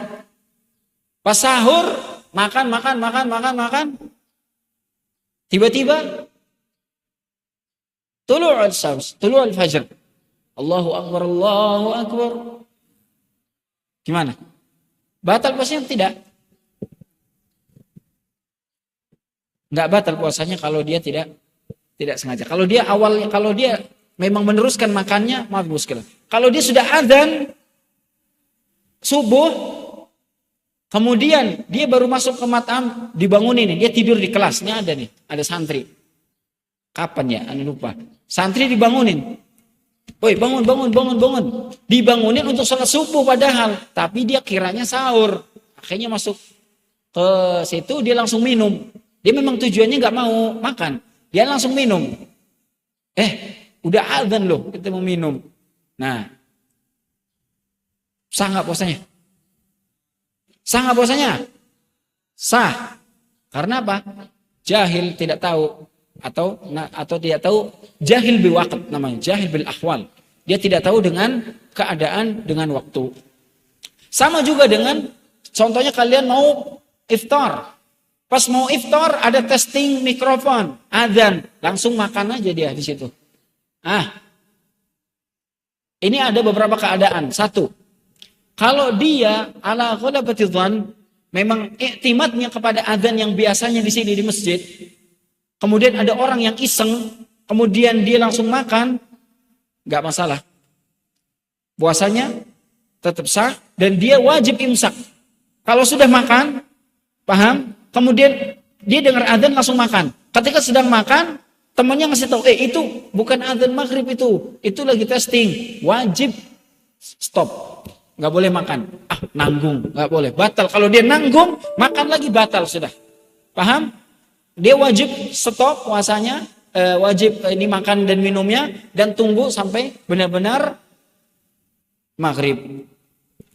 S1: Pas sahur makan. Tiba-tiba tulu'ul syams, tulu'ul fajr. Allahu akbar. Gimana? Batal puasanya tidak? Enggak batal puasanya kalau dia tidak sengaja. Kalau dia memang meneruskan makannya, maaf muskil. Kalau dia sudah azan subuh, kemudian dia baru masuk ke matam, dibangunin nih, dia tidur di kelas. Ini ada santri. Kapan ya? Anu lupa. Santri dibangunin. Woi, bangun. Dibangunin untuk sholat subuh padahal, tapi dia kiranya sahur. Akhirnya masuk ke situ, dia langsung minum. Dia memang tujuannya nggak mau makan, dia langsung minum. Udah azan loh, kita mau minum. Nah, sah nggak puasanya? Sah. Karena apa? Jahil, tidak tahu atau tidak tahu, jahil bil waqt namanya, jahil bil ahwal. Dia tidak tahu dengan keadaan, dengan waktu. Sama juga dengan contohnya kalian mau iftar. Pas mau iftar ada testing mikrofon, azan, langsung makan aja dia di situ. Ini ada beberapa keadaan. Satu, kalau dia ala ghalabati dzan, memang iktimadnya kepada azan yang biasanya di sini di masjid. Kemudian ada orang yang iseng, kemudian dia langsung makan, nggak masalah. Puasanya tetap sah dan dia wajib imsak. Kalau sudah makan, paham? Kemudian dia dengar azan langsung makan. Ketika sedang makan, temannya ngasih tahu, itu bukan azan maghrib itu lagi testing. Wajib stop, nggak boleh makan. Nanggung, nggak boleh, batal. Kalau dia nanggung, makan lagi batal sudah. Paham? Dia wajib stop puasanya, wajib ini makan dan minumnya dan tunggu sampai benar-benar maghrib.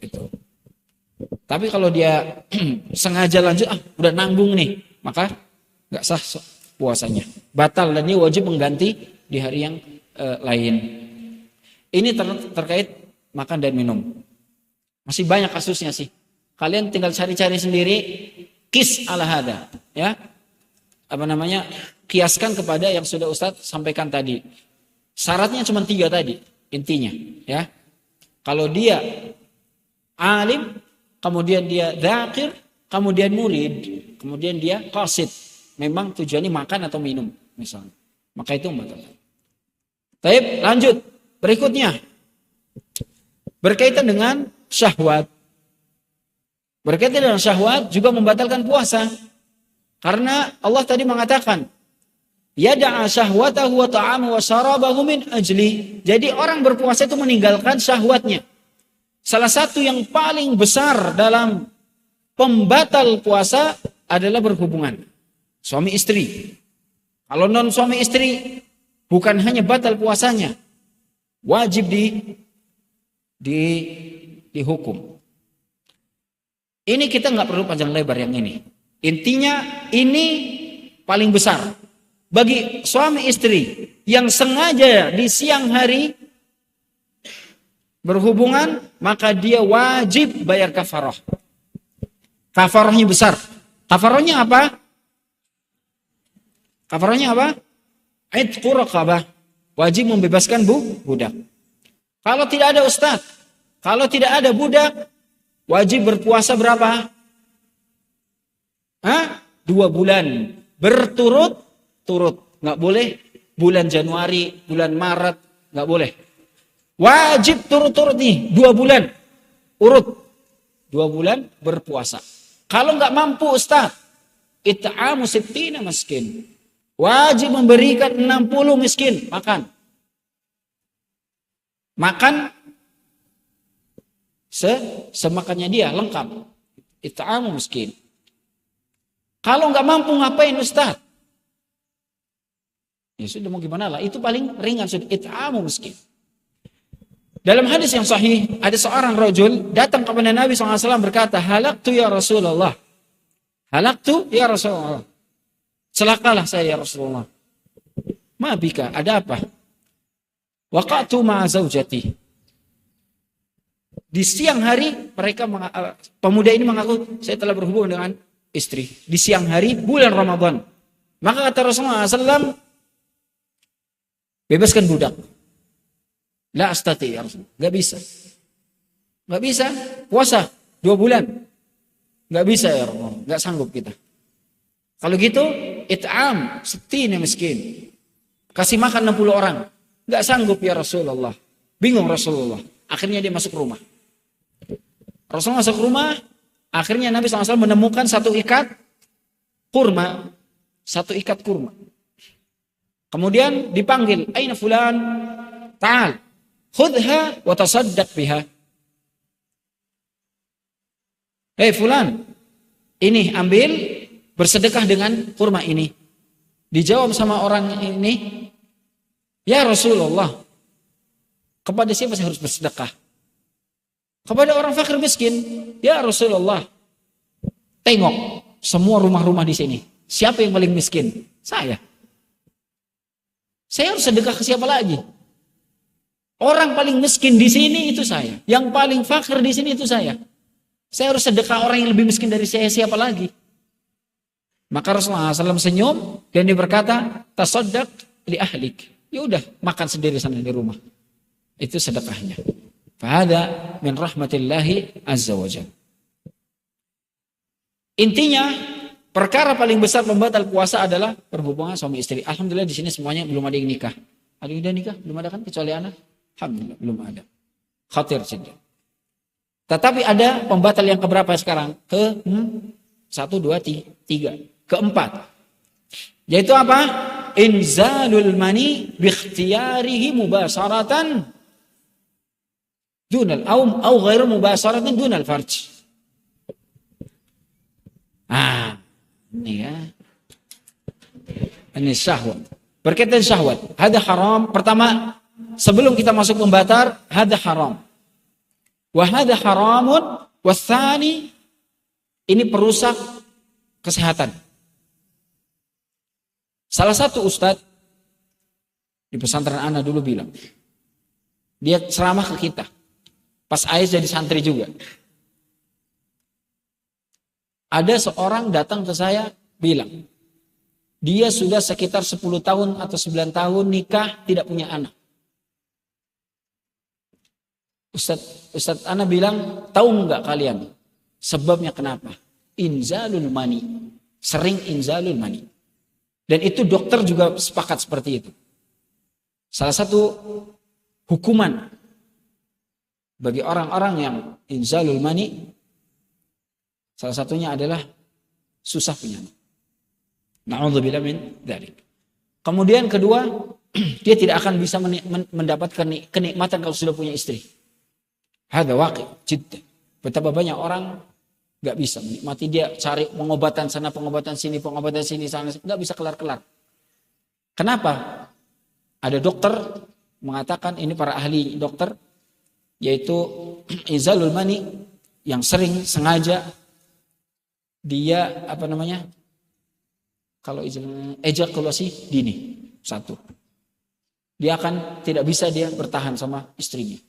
S1: Itu. Tapi kalau dia sengaja lanjut, udah nanggung nih, maka nggak sah puasanya, batal dan dia wajib mengganti di hari yang lain. Ini terkait makan dan minum. Masih banyak kasusnya sih. Kalian tinggal cari-cari sendiri, kis ala hada, ya. Kiaskan kepada yang sudah Ustadz sampaikan tadi. Syaratnya cuma 3 tadi, intinya, ya. Kalau dia alim, kemudian dia dzakir, kemudian murid, kemudian dia qasid. Memang tujuannya makan atau minum misalnya. Maka itu membatalkan. Baik, lanjut. Berikutnya. Berkaitan dengan syahwat. Berkaitan dengan syahwat juga membatalkan puasa. Karena Allah tadi mengatakan, yada'a syahwatahu wa ta'amahu wa syarabahu min ajli. Jadi orang berpuasa itu meninggalkan syahwatnya. Salah satu yang paling besar dalam pembatal puasa adalah berhubungan suami istri. Kalau non suami istri bukan hanya batal puasanya, wajib dihukum. Ini kita nggak perlu panjang lebar yang ini. Intinya ini paling besar bagi suami istri yang sengaja di siang hari berhubungan, maka dia wajib bayar kafarah. Kafarahnya besar. Kafarahnya apa? Idqu raqabah, wajib membebaskan budak. Kalau tidak ada ustaz, kalau tidak ada budak, wajib berpuasa berapa? 2 bulan berturut-turut. Nggak boleh bulan Januari, bulan Maret, nggak boleh. Wajib turut-turut nih 2 bulan urut. 2 bulan berpuasa. Kalau nggak mampu ustaz, it'amu sittina miskin. Wajib memberikan 60 miskin makan. Makan semakannya dia lengkap. It'amu miskin. Kalau nggak mampu ngapain ustaz? Ya sudah mau gimana lah. Itu paling ringan sudah. It'amu miskin. Dalam hadis yang sahih, ada seorang rajul datang kepada Nabi SAW berkata, halaktu ya Rasulullah. Halaktu ya Rasulullah. Celakalah saya ya Rasulullah. Ma bika, ada apa? Waqatu ma'a zaujati. Di siang hari pemuda ini mengaku saya telah berhubungan dengan istri. Di siang hari bulan Ramadan. Maka kata Rasulullah SAW, bebaskan budak. La astati ya Rasul. Gak bisa. Gak bisa. Puasa 2 bulan. Gak bisa ya Rasul. Gak sanggup kita. Kalau gitu, it'am sittina miskin. Kasih makan 60 orang. Gak sanggup ya Rasulullah. Bingung Rasulullah. Akhirnya dia masuk rumah. Rasulullah masuk rumah. Akhirnya Nabi SAW menemukan 1 ikat kurma. 1 ikat kurma. Kemudian dipanggil. Aina fulan? Ta'al. Khudha wa tasaddaq biha. Hei fulan, ini ambil, bersedekah dengan kurma ini. Dijawab sama orang ini, ya Rasulullah, kepada siapa saya harus bersedekah? Kepada orang fakir miskin. Ya Rasulullah, tengok semua rumah-rumah di sini. Siapa yang paling miskin? Saya. Saya harus sedekah ke siapa lagi? Orang paling miskin di sini itu saya. Yang paling fakir di sini itu saya. Saya harus sedekah orang yang lebih miskin dari saya, siapa lagi? Maka Rasulullah SAW senyum dan dia berkata, tasaddaq li ahlik. Ya udah, makan sendiri sana di rumah. Itu sedekahnya. Fahada min rahmatillahi azza wa jalla. Intinya, perkara paling besar pembatal puasa adalah berhubungan suami istri. Alhamdulillah di sini semuanya belum ada yang nikah. Ada yang udah nikah? Belum ada kan kecuali anak? Alhamdulillah belum ada. Khatir saja. Tetapi ada pembatal yang keberapa sekarang? Ke 1, 2, 3. Keempat. Yaitu apa? Inzalul mani bikhtiyarihi mubasharatan dunal au ghairu mubasharatan dunal farj. Ini ya. Ini syahwat. Berkaitan syahwat. Hada haram. Pertama, sebelum kita masuk pembatal, hada haram. Wa hada haramun. Wathani, ini perusak kesehatan. Salah satu ustadz di pesantren ana dulu bilang, dia ceramah ke kita. Pas Ais jadi santri juga. Ada seorang datang ke saya bilang, dia sudah sekitar 10 tahun atau 9 tahun nikah tidak punya anak. Ustadz ana bilang, tahu nggak kalian sebabnya kenapa? Inzalul mani. Sering inzalul mani. Dan itu dokter juga sepakat seperti itu. Salah satu hukuman bagi orang-orang yang inzalul mani, salah satunya adalah susah punya anak. Na'udzubillah min dzalik. Kemudian kedua, dia tidak akan bisa mendapatkan kenikmatan kalau sudah punya istri. Hada waqi' jiddan. Betapa banyak orang gak bisa menikmati, dia cari pengobatan sana, pengobatan sini, sana, gak bisa kelar-kelar. Kenapa? Ada dokter mengatakan, ini para ahli dokter, yaitu izalul mani, yang sering sengaja dia kalau ejakulasi dini, satu, dia akan tidak bisa dia bertahan sama istrinya.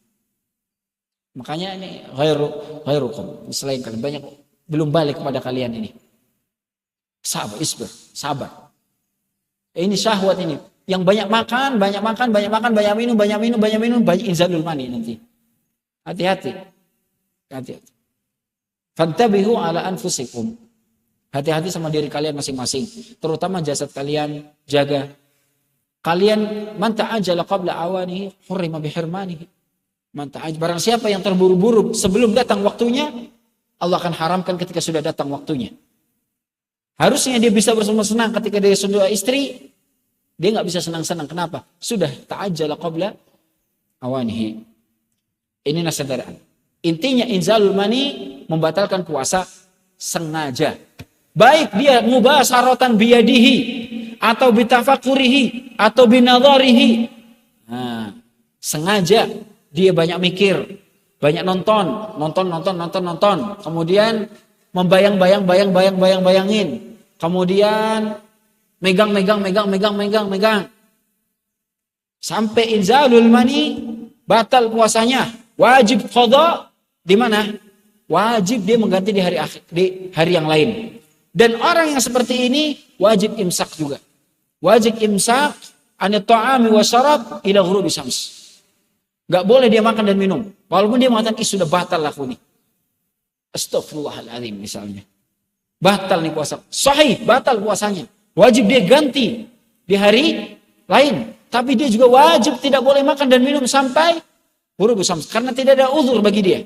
S1: Makanya ini ghairukum, selain kalian banyak belum balik kepada kalian ini. Sabar, isbir, sabar. Ini syahwat ini. Yang banyak makan, banyak minum, banyak inzalul mani nanti. Hati-hati. Hati-hati. Fantabihu ala anfusikum. Hati-hati sama diri kalian masing-masing. Terutama jasad kalian, jaga. Kalian man ta'ajjala qabla awanihi hurrima bihirmanihi. Man ta'ajjala, barang siapa yang terburu-buru sebelum datang waktunya, Allah akan haramkan ketika sudah datang waktunya. Harusnya dia bisa bersenang-senang ketika dia sudah istri, dia nggak bisa senang-senang. Kenapa? Sudah ta'ajjala qabla awanihi. Ini nasihat. Intinya inzalul mani membatalkan puasa sengaja. Baik dia mubah sarotan biyadihi atau bitafakurihi atau binadharihi. Nah, sengaja dia banyak mikir, banyak nonton. Kemudian membayangin. Kemudian megang. Sampai inzalul mani batal puasanya. Wajib qadha di mana? Wajib dia mengganti di hari yang lain. Dan orang yang seperti ini wajib imsak juga. Wajib imsak anit ta'ami wa syarab ila ghurubi syams. Enggak boleh dia makan dan minum. Walaupun dia mengatakan sudah batal aku nih. Astagfirullahaladzim misalnya. Batal nih puasa. Sahih, batal puasanya. Wajib dia ganti di hari lain. Tapi dia juga wajib tidak boleh makan dan minum sampai ghurubi syams. Karena tidak ada uzur bagi dia.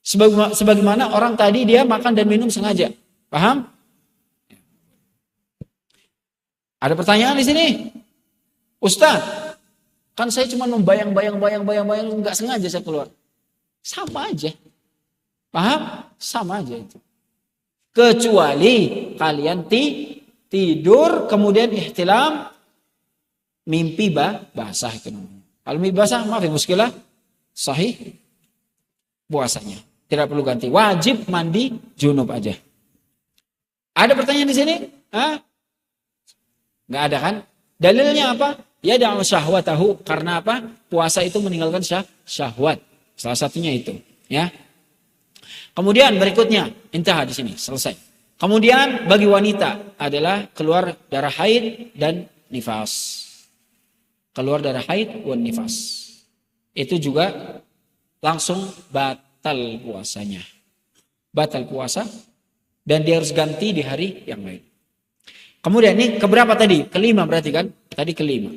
S1: Sebagaimana orang tadi dia makan dan minum sengaja. Paham? Ada pertanyaan di sini? Ustaz, kan saya cuma membayang, nggak sengaja saya keluar. Sama aja. Paham? Sama aja itu. Kecuali kalian tidur, kemudian ihtilam, mimpi basah itu namanya. Kalau mimpi basah, maaf ya muskilah, sahih puasanya. Tidak perlu ganti. Wajib mandi junub aja. Ada pertanyaan di sini? Hah? Nggak ada kan? Dalilnya apa? Ya da'u syahwatahu. Karena apa? Puasa itu meninggalkan syahwat. Salah satunya itu. Ya. Kemudian berikutnya, intah di sini, selesai. Kemudian bagi wanita adalah keluar darah haid dan nifas. Keluar darah haid dan nifas. Itu juga langsung batal puasanya. Batal puasa dan dia harus ganti di hari yang lain. Kemudian ini keberapa tadi? Kelima berarti kan? Tadi kelima.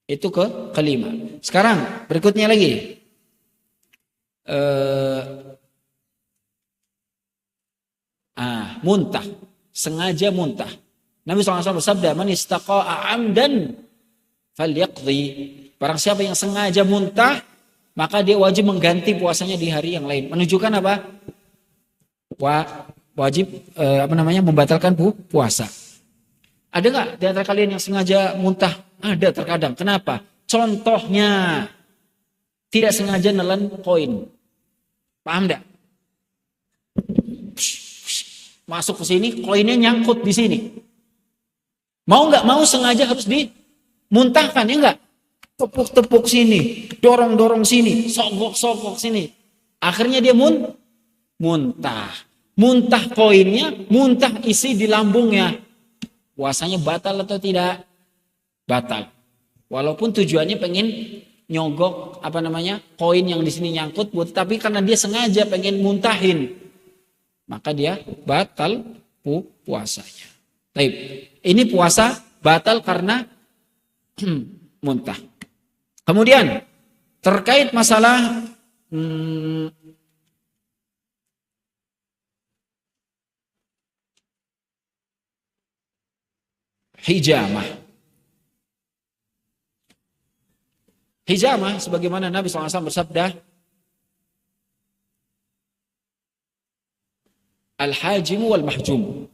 S1: Itu kelima. Sekarang berikutnya lagi. Muntah. Sengaja muntah. Nabi SAW bersabda, man istaqa'a amdan falyaqdi. Barang siapa yang sengaja muntah, maka dia wajib mengganti puasanya di hari yang lain. Menunjukkan apa? Wajib membatalkan puasa. Ada nggak di antara kalian yang sengaja muntah? Ada terkadang. Kenapa? Contohnya tidak sengaja nelan koin. Paham nggak? Masuk ke sini, koinnya nyangkut di sini. Mau nggak mau sengaja harus dimuntahkan, ya nggak? Tepuk-tepuk sini, dorong-dorong sini, sogok-sogok sini. Akhirnya dia muntah. Muntah koinnya, muntah isi di lambungnya. Puasanya batal atau tidak? Batal. Walaupun tujuannya pengen nyogok koin yang di sini nyangkut, tapi karena dia sengaja pengen muntahin, maka dia batal puasanya. Baik. Ini puasa batal karena muntah. Kemudian terkait masalah hijamah. Hijamah sebagaimana Nabi SAW bersabda, al-hajimu wal-mahjum.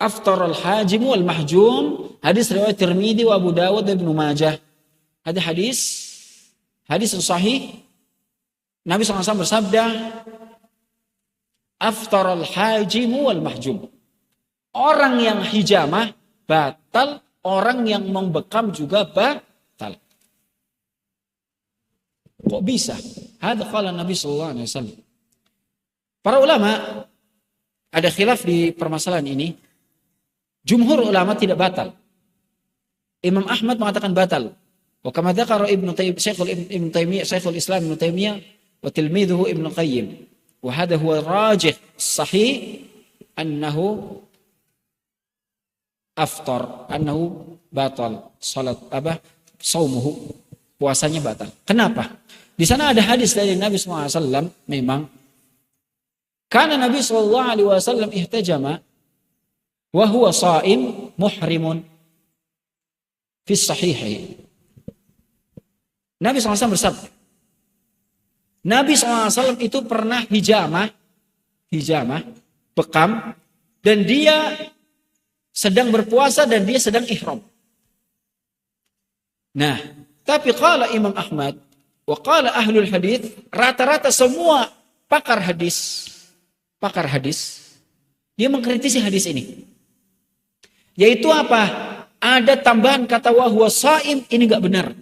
S1: Aftar al-hajimu wal-mahjum. Hadis riwayat Tirmidzi wa Abu Dawud dan Ibnu Majah. Ada hadis sahih. Nabi SAW bersabda, aftar al-hajimu wal-mahjum. Orang yang hijamah batal, orang yang membekam juga batal. Kok bisa? Hadza qala Nabi sallallahu alaihi wasallam. Para ulama ada khilaf di permasalahan ini. Jumhur ulama tidak batal. Imam Ahmad mengatakan batal. Wa kama dzakara Ibnu Taimiyah, Syekhul Islam Ibnu Taimiyah wa tilmidhuhu Ibnu Qayyim. Wa hadha huwa rajih sahih annahu aftar, annahu batal salat saumuhu, puasanya batal. Kenapa? Di sana ada hadis dari Nabi SAW memang karena Nabi SAW ihtajama wa huwa shaim muhrimun fi sahihi. Nabi SAW bersabda, Nabi SAW itu pernah hijamah, bekam, dan dia sedang berpuasa dan dia sedang ihram. Nah, tapi qala Imam Ahmad wa qala ahlul hadis, rata-rata semua pakar hadis, dia mengkritisi hadis ini. Yaitu apa? Ada tambahan kata wa huwa shaim, ini enggak benar.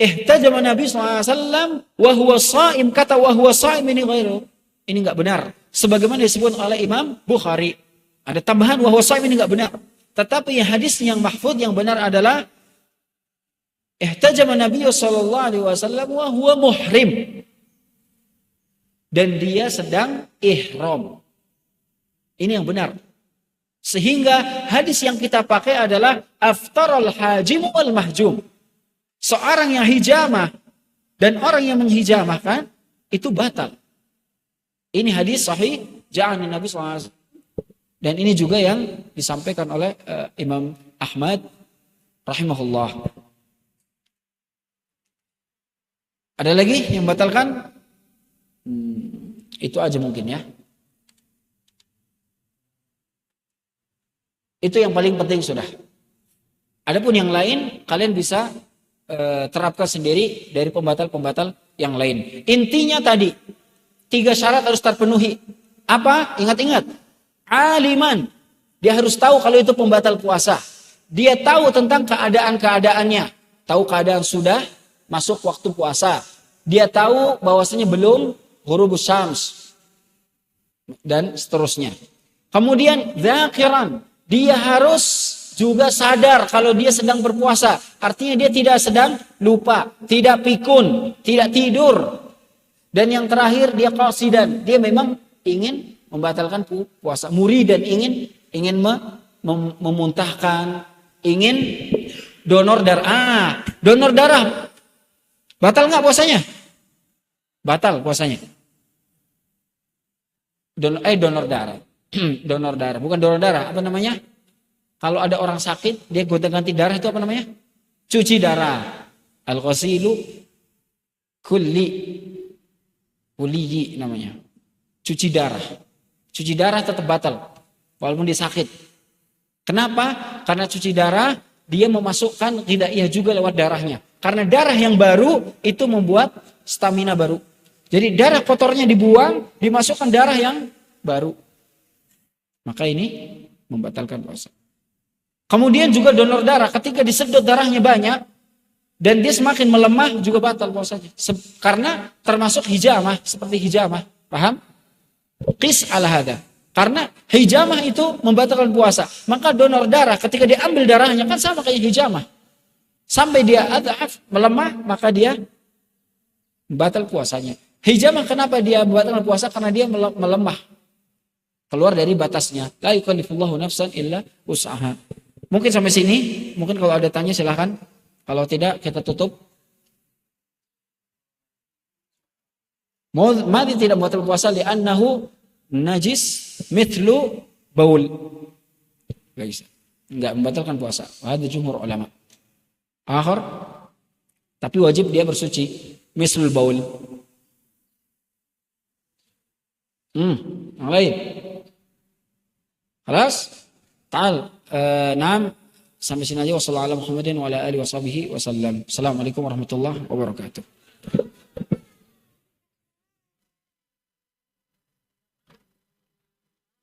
S1: Ihtajama Nabi SAW wa huwa shaim, kata wa huwa shaim ini ghairu. Ini enggak benar. Sebagaimana disebut oleh Imam Bukhari. Ada tambahan wa huwa shaim, ini enggak benar. Tetapi hadis yang mahfuz yang benar adalah ihtajama Nabi SAW wa huwa muhrim. Dan dia sedang ihram. Ini yang benar. Sehingga hadis yang kita pakai adalah aftaral hajim wal mahjum. Seorang yang hijamah dan orang yang menghijamahkan itu batal. Ini hadis sahih ja'an Nabi SAW. Dan ini juga yang disampaikan oleh Imam Ahmad rahimahullah. Ada lagi yang batalkan? Itu aja mungkin ya. Itu yang paling penting sudah. Adapun yang lain kalian bisa terapkan sendiri dari pembatal-pembatal yang lain. Intinya tadi 3 syarat harus terpenuhi. Apa? Ingat-ingat. Aliman. Dia harus tahu kalau itu pembatal puasa. Dia tahu tentang keadaan-keadaannya. Tahu keadaan sudah masuk waktu puasa. Dia tahu bahwasanya belum ghurubus syams dan seterusnya. Kemudian dzakiran. Dia harus juga sadar kalau dia sedang berpuasa. Artinya dia tidak sedang lupa, tidak pikun, tidak tidur. Dan yang terakhir dia qasidan. Dia memang ingin membatalkan puasa. Muridan ingin memuntahkan, ingin donor darah. Donor darah. Batal nggak puasanya? Batal puasanya. Donor darah. Donor darah, bukan donor darah, apa namanya? Kalau ada orang sakit, dia gonta-ganti darah itu apa namanya? Cuci darah. Al-ghasilu kulliyi namanya. Cuci darah. Cuci darah tetap batal walaupun dia sakit. Kenapa? Karena cuci darah dia memasukkan ghidaiyah juga lewat darahnya. Karena darah yang baru itu membuat stamina baru. Jadi darah kotornya dibuang, dimasukkan darah yang baru. Maka ini membatalkan puasa. Kemudian juga donor darah, ketika disedot darahnya banyak dan dia semakin melemah juga batal puasanya. Karena termasuk hijamah, seperti hijamah. Paham? Qis ala hada. Karena hijamah itu membatalkan puasa. Maka donor darah ketika diambil darahnya kan sama kayak hijamah. Sampai dia adhaf, melemah, maka dia batal puasanya. Hijamah kenapa dia membatalkan puasa? Karena dia melemah. Keluar dari batasnya. La yukallifullahu nafsan illa wus'aha. Mungkin sampai sini. Mungkin kalau ada tanya silahkan. Kalau tidak kita tutup. Madi tidak membatalkan puasa li'annahu najis mithlu baul. Gak bisa. Enggak membatalkan puasa. Ada jumhur ulama. Akhir. Tapi wajib dia bersuci. Mislul baul. Yang lain. Kelas? Ta'al. Naam. Sampai sini aja. Wassalamualaikum warahmatullahi wabarakatuh. Assalamualaikum warahmatullahi wabarakatuh.